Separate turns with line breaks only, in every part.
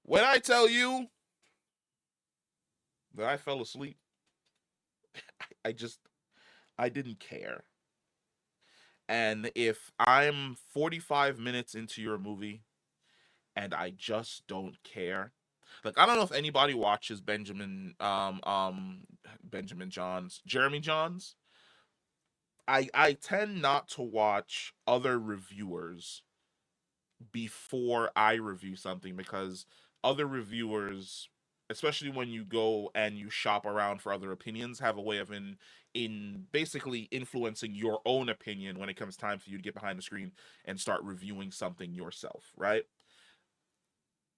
When I tell you that I fell asleep, I just I didn't care. And if I'm 45 minutes into your movie and I just don't care, like I don't know if anybody watches Benjamin Johns, Jeremy Johns. I tend not to watch other reviewers before I review something because other reviewers, especially when you go and you shop around for other opinions, have a way of in basically influencing your own opinion when it comes time for you to get behind the screen and start reviewing something yourself, right?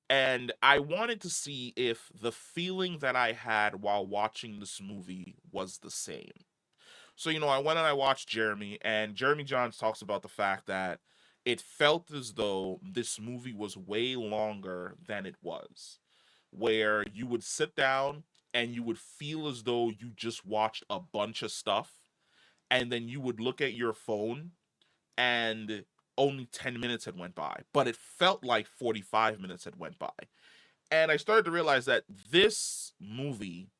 And I wanted to see if the feeling that I had while watching this movie was the same. So, I went and I watched Jeremy, and Jeremy Johns talks about the fact that it felt as though this movie was way longer than it was, where you would sit down and you would feel as though you just watched a bunch of stuff, and then you would look at your phone and only 10 minutes had went by, but it felt like 45 minutes had went by. And I started to realize that this movie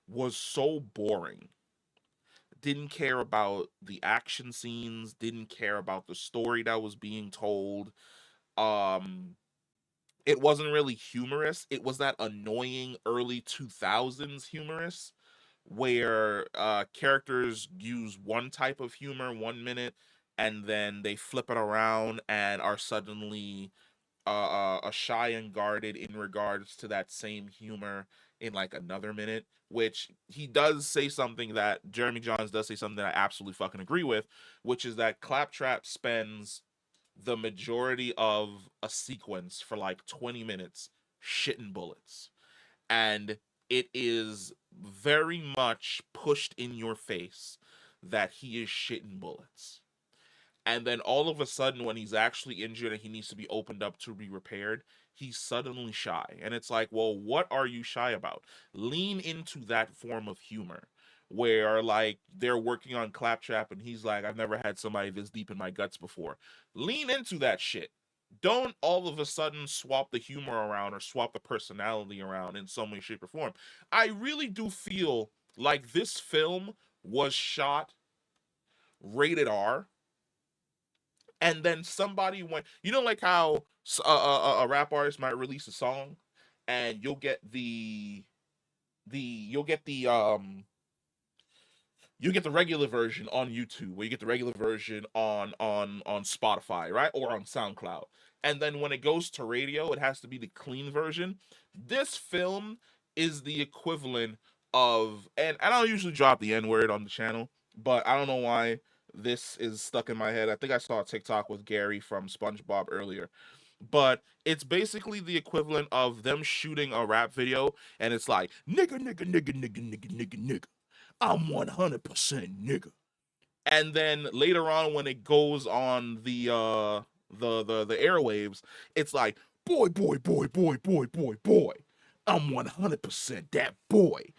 was so boring, didn't care about the action scenes, didn't care about the story that was being told. Um it wasn't really humorous. It was that annoying early 2000s humorous where characters use one type of humor 1 minute and then they flip it around and are suddenly shy and guarded in regards to that same humor in like another minute, which he does say something that Jeremy Johns does say something that I absolutely fucking agree with, which is that Claptrap spends the majority of a sequence for like 20 minutes shitting bullets. And it is very much pushed in your face that he is shitting bullets. And then all of a sudden, when he's actually injured and he needs to be opened up to be repaired, he's suddenly shy. And it's like, well, what are you shy about? Lean into that form of humor where, like, they're working on Claptrap and he's like, I've never had somebody this deep in my guts before. Lean into that shit. Don't all of a sudden swap the humor around or swap the personality around in some way, shape, or form. I really do feel like this film was shot rated R, and then somebody went, like how a rap artist might release a song and you'll get the regular version on YouTube, or you get the regular version on Spotify, right, or on SoundCloud, and then when it goes to radio it has to be the clean version. This film is the equivalent of, and I don't usually drop the N word on the channel, but I don't know why this is stuck in my head. I think I saw a TikTok with Gary from SpongeBob earlier, but it's basically the equivalent of them shooting a rap video and it's like nigga nigga nigga nigga nigga nigga nigga, I'm 100% nigga. And then later on when it goes on the airwaves, it's like boy boy boy boy boy boy boy, I'm 100% that boy.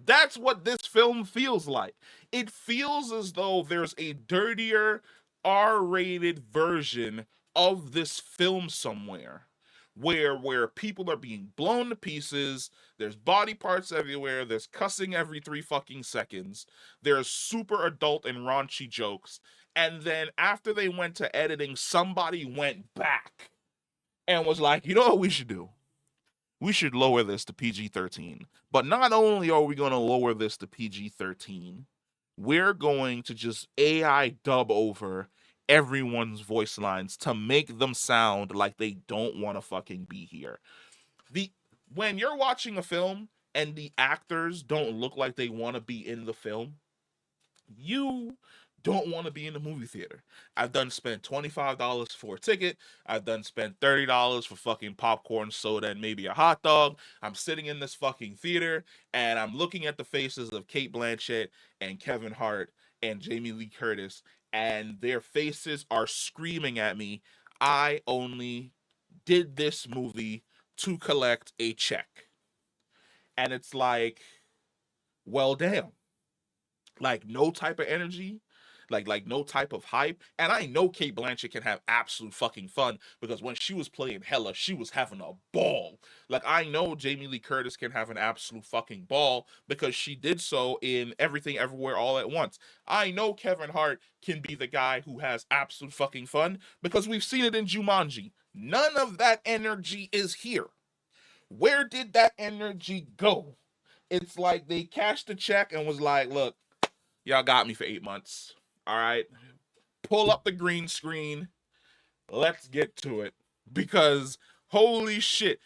That's what this film feels like. It feels as though there's a dirtier R-rated version of this film somewhere, where people are being blown to pieces, there's body parts everywhere, there's cussing every 3 fucking seconds, there's super adult and raunchy jokes, and then after they went to editing, somebody went back and was like, "You know what we should do? We should lower this to PG-13. But not only are we going to lower this to PG-13, we're going to just AI dub over everyone's voice lines to make them sound like they don't want to fucking be here." The When you're watching a film and the actors don't look like they want to be in the film, you don't want to be in the movie theater. I've done spent $25 for a ticket. I've done spent $30 for fucking popcorn, soda, and maybe a hot dog. I'm sitting in this fucking theater and I'm looking at the faces of Kate Blanchett and Kevin Hart and Jamie Lee Curtis, and their faces are screaming at me, I only did this movie to collect a check. And it's like, well, damn, like no type of energy, like no type of hype. And I know Kate Blanchett can have absolute fucking fun because when she was playing Hella, she was having a ball. Like I know Jamie Lee Curtis can have an absolute fucking ball because she did so in Everything Everywhere All at Once. I know Kevin Hart can be the guy who has absolute fucking fun because we've seen it in Jumanji. None of that energy is here. Where did that energy go? It's like they cashed the check and was like, look, y'all got me for 8 months. All right. Pull up the green screen. Let's get to it. Because holy shit.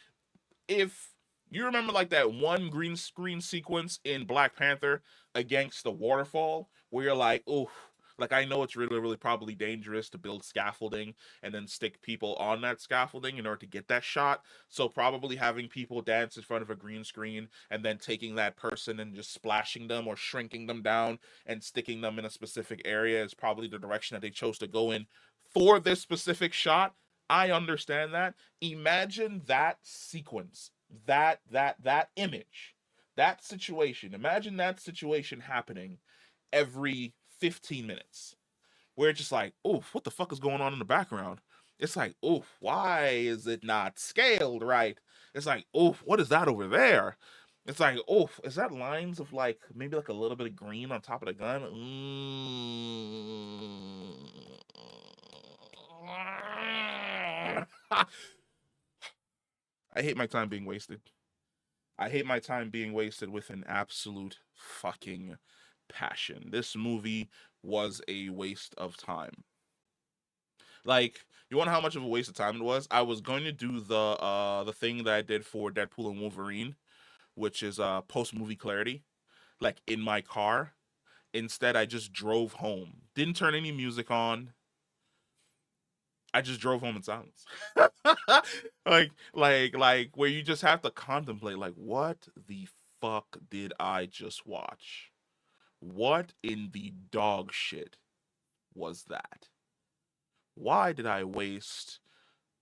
If you remember like that one green screen sequence in Black Panther against the waterfall, where you're like, oh, like I know it's really, really probably dangerous to build scaffolding and then stick people on that scaffolding in order to get that shot. So probably having people dance in front of a green screen and then taking that person and just splashing them or shrinking them down and sticking them in a specific area is probably the direction that they chose to go in for this specific shot. I understand that. Imagine that sequence, that image, that situation. Imagine that situation happening every 15 minutes. Where it's just like, oof, what the fuck is going on in the background? It's like, oof, why is it not scaled right? It's like, oof, what is that over there? It's like, oof, is that lines of like maybe like a little bit of green on top of the gun? I hate my time being wasted. I hate my time being wasted with an absolute fucking passion. This movie was a waste of time. Like, you want to know how much of a waste of time it was? I was going to do the thing that I did for Deadpool and Wolverine, which is post movie clarity, like in my car. Instead, I just drove home. Didn't turn any music on. I just drove home in silence. like where you just have to contemplate like what the fuck did I just watch? What in the dog shit was that? Why did I waste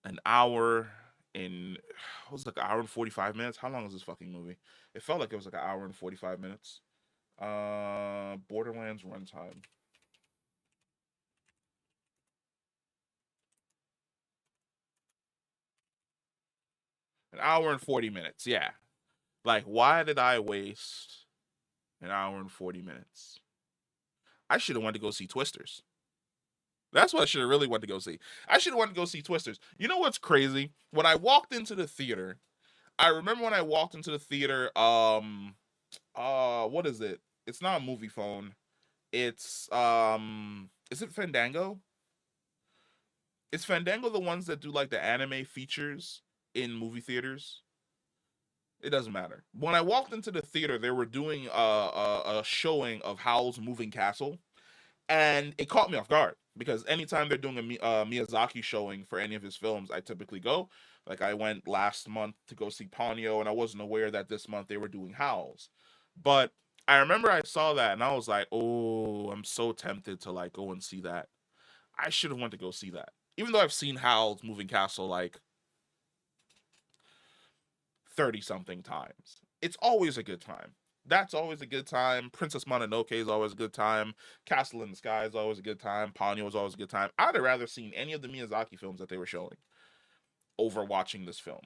an hour in what was it, like an hour and 45 minutes? How long is this fucking movie? It felt like it was like an hour and 45 minutes. Borderlands runtime. An hour and 40 minutes. Yeah. Like why did I waste an hour and 40 minutes? I should have wanted to go see Twisters. That's what I should have really wanted to go see. I should have wanted to go see Twisters. You know what's crazy? When I walked into the theater, I remember when I walked into the theater, what is it? It's not a movie phone. It's is it Fandango? Is Fandango the ones that do like the anime features in movie theaters? It doesn't matter. When I walked into the theater, they were doing a showing of Howl's Moving Castle, and it caught me off guard because anytime they're doing a Miyazaki showing for any of his films, I typically go. Like I went last month to go see Ponyo, and I wasn't aware that this month they were doing Howls. But I remember I saw that, and I was like, "Oh, I'm so tempted to like go and see that." I should have went to go see that, even though I've seen Howl's Moving Castle like 30 something times. It's always a good time. That's always a good time. Princess Mononoke is always a good time. Castle in the Sky is always a good time. Ponyo is always a good time. I'd have rather seen any of the Miyazaki films that they were showing over watching this film,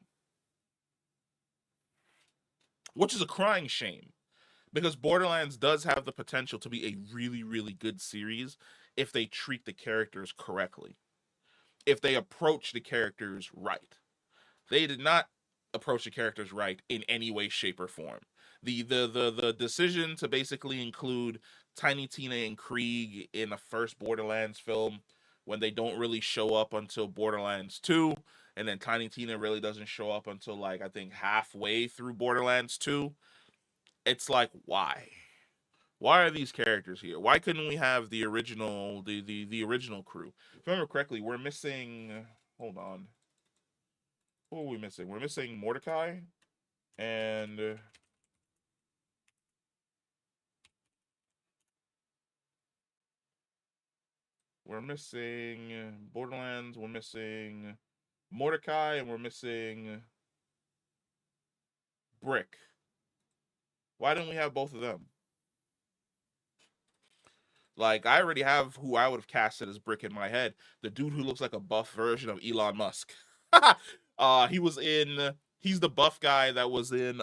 which is a crying shame because Borderlands does have the potential to be a really, really good series if they treat the characters correctly, if they approach the characters right. They did not approach the characters right in any way, shape, or form. The decision to basically include Tiny Tina and Krieg in the first Borderlands film when they don't really show up until Borderlands 2, and then Tiny Tina really doesn't show up until like I think halfway through Borderlands 2. It's like why? Why are these characters here? Why couldn't we have the original the original crew? If I remember correctly, we're missing hold on. Who are we missing? We're missing Mordecai and we're missing Borderlands, we're missing Mordecai, and we're missing Brick. Why didn't we have both of them? Like I already have who I would have casted as Brick in my head. The dude who looks like a buff version of Elon Musk. He was in. He's the buff guy that was in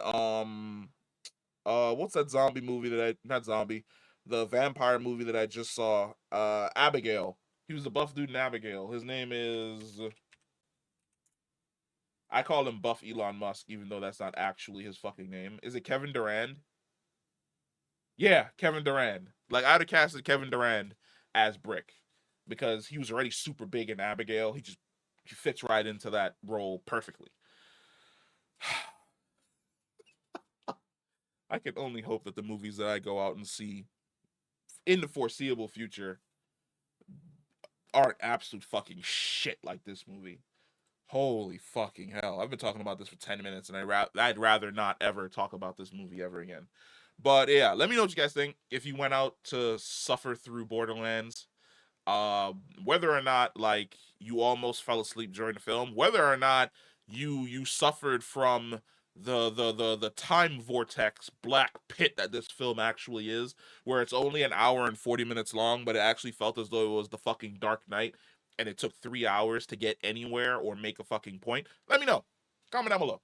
what's that zombie movie that I not zombie, the vampire movie that I just saw. Abigail. He was the buff dude in Abigail. His name is, I call him Buff Elon Musk, even though that's not actually his fucking name. Is it Kevin Durand? Yeah, Kevin Durand. Like I'd have casted Kevin Durand as Brick because he was already super big in Abigail. He fits right into that role perfectly. I can only hope that the movies that I go out and see in the foreseeable future aren't absolute fucking shit like this movie. Holy fucking hell. I've been talking about this for 10 minutes and I'd rather not ever talk about this movie ever again. But yeah, let me know what you guys think. If you went out to suffer through Borderlands, uh, whether or not like you almost fell asleep during the film, whether or not you suffered from the time vortex black pit that this film actually is, where it's only an hour and 40 minutes long, but it actually felt as though it was the fucking Dark Knight, and it took 3 hours to get anywhere or make a fucking point. Let me know. Comment down below,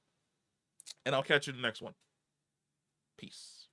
and I'll catch you in the next one. Peace.